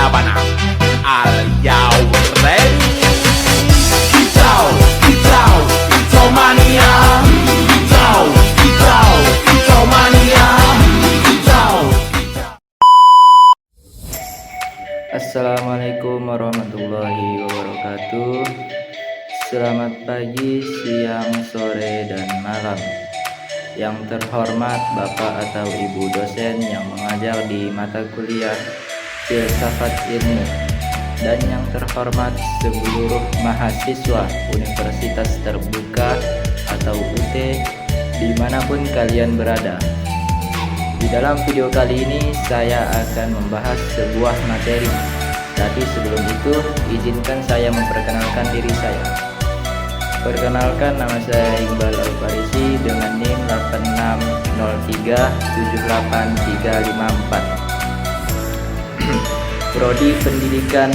sabana. Are you ready? Kicau, kicau, kicau mania. Kicau, kicau, kicau mania. Kicau, kicau. Assalamualaikum warahmatullahi wabarakatuh. Selamat pagi, siang, sore, dan malam. Yang terhormat Bapak atau Ibu dosen yang mengajar di mata kuliah Filsafat Ilmu, dan yang terhormat seluruh mahasiswa Universitas Terbuka atau UT dimanapun kalian berada. Di dalam video kali ini saya akan membahas sebuah materi. Tapi sebelum itu, izinkan saya memperkenalkan diri saya. Perkenalkan, nama saya Iqbal Al-Farisi dengan NIM 860378354. Prodi Pendidikan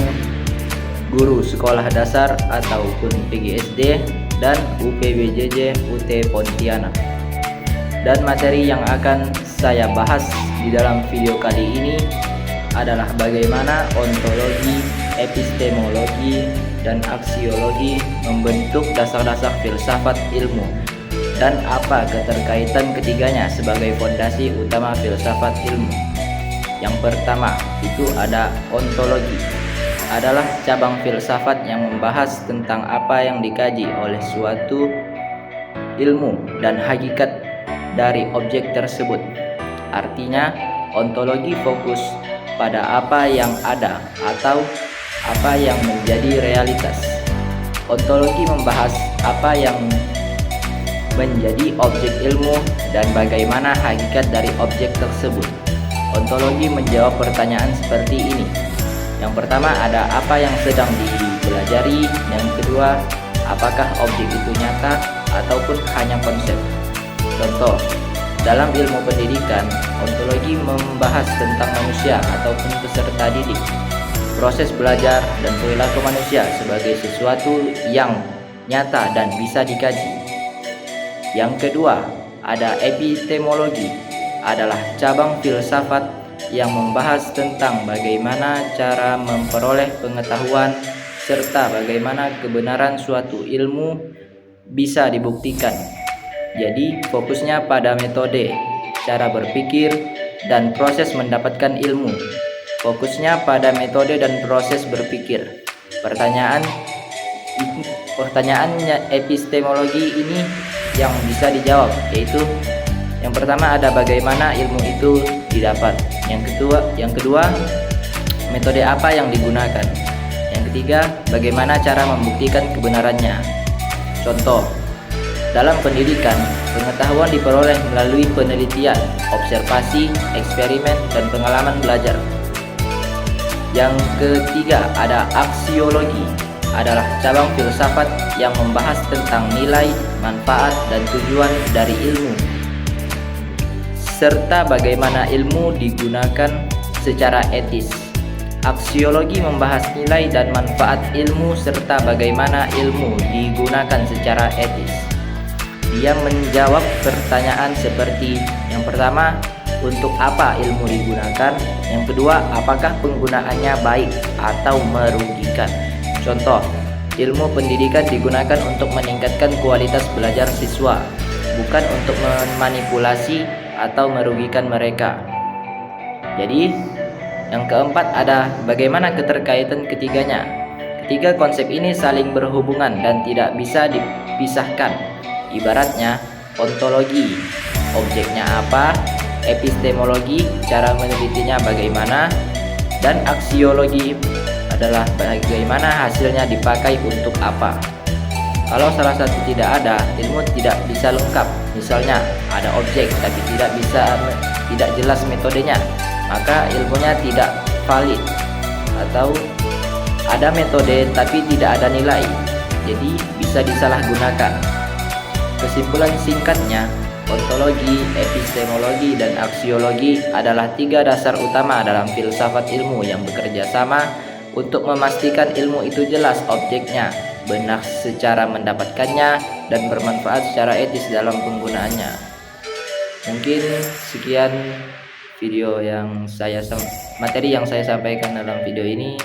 Guru Sekolah Dasar ataupun PGSD dan UPBJJ UT Pontianak. Dan materi yang akan saya bahas di dalam video kali ini adalah bagaimana ontologi, epistemologi, dan aksiologi membentuk dasar-dasar filsafat ilmu, dan apa keterkaitan ketiganya sebagai fondasi utama filsafat ilmu. Yang pertama itu ada ontologi, adalah cabang filsafat yang membahas tentang apa yang dikaji oleh suatu ilmu dan hakikat dari objek tersebut. Artinya, ontologi fokus pada apa yang ada atau apa yang menjadi realitas. Ontologi membahas apa yang menjadi objek ilmu dan bagaimana hakikat dari objek tersebut. Ontologi menjawab pertanyaan seperti ini. Yang pertama ada apa yang sedang dipelajari. Yang kedua, apakah objek itu nyata ataupun hanya konsep. Contoh, dalam ilmu pendidikan, ontologi membahas tentang manusia ataupun peserta didik, proses belajar dan perilaku manusia sebagai sesuatu yang nyata dan bisa dikaji. Yang kedua, ada epistemologi, adalah cabang filsafat yang membahas tentang bagaimana cara memperoleh pengetahuan serta bagaimana kebenaran suatu ilmu bisa dibuktikan. Jadi, fokusnya pada metode, cara berpikir, dan proses mendapatkan ilmu. Fokusnya pada metode dan proses berpikir. Pertanyaannya epistemologi ini yang bisa dijawab, yaitu yang pertama ada bagaimana ilmu itu didapat. Yang kedua, metode apa yang digunakan. Yang ketiga, bagaimana cara membuktikan kebenarannya. Contoh, dalam pendidikan, pengetahuan diperoleh melalui penelitian, observasi, eksperimen, dan pengalaman belajar. Yang ketiga ada aksiologi, adalah cabang filsafat yang membahas tentang nilai, manfaat, dan tujuan dari ilmu, serta bagaimana ilmu digunakan secara etis. Aksiologi membahas nilai dan manfaat ilmu serta bagaimana ilmu digunakan secara etis. Dia menjawab pertanyaan seperti yang pertama, untuk apa ilmu digunakan? Yang kedua, apakah penggunaannya baik atau merugikan? Contoh, ilmu pendidikan digunakan untuk meningkatkan kualitas belajar siswa, bukan untuk memanipulasi atau merugikan mereka. Jadi, yang keempat ada bagaimana keterkaitan ketiganya. Ketiga konsep ini saling berhubungan dan tidak bisa dipisahkan. Ibaratnya, ontologi, objeknya apa, epistemologi, cara menelitinya bagaimana, dan aksiologi adalah bagaimana hasilnya dipakai untuk apa. Kalau salah satu tidak ada, ilmu tidak bisa lengkap. Misalnya, ada objek tapi tidak jelas metodenya, maka ilmunya tidak valid. Atau ada metode tapi tidak ada nilai, jadi bisa disalahgunakan. Kesimpulan singkatnya, ontologi, epistemologi, dan aksiologi adalah tiga dasar utama dalam filsafat ilmu yang bekerja sama untuk memastikan ilmu itu jelas objeknya, benar secara mendapatkannya, dan bermanfaat secara etis dalam penggunaannya. Mungkin sekian materi yang saya sampaikan dalam video ini.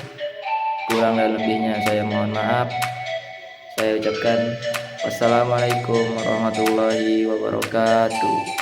Kurang dan lebihnya saya mohon maaf. Saya ucapkan wassalamualaikum warahmatullahi wabarakatuh.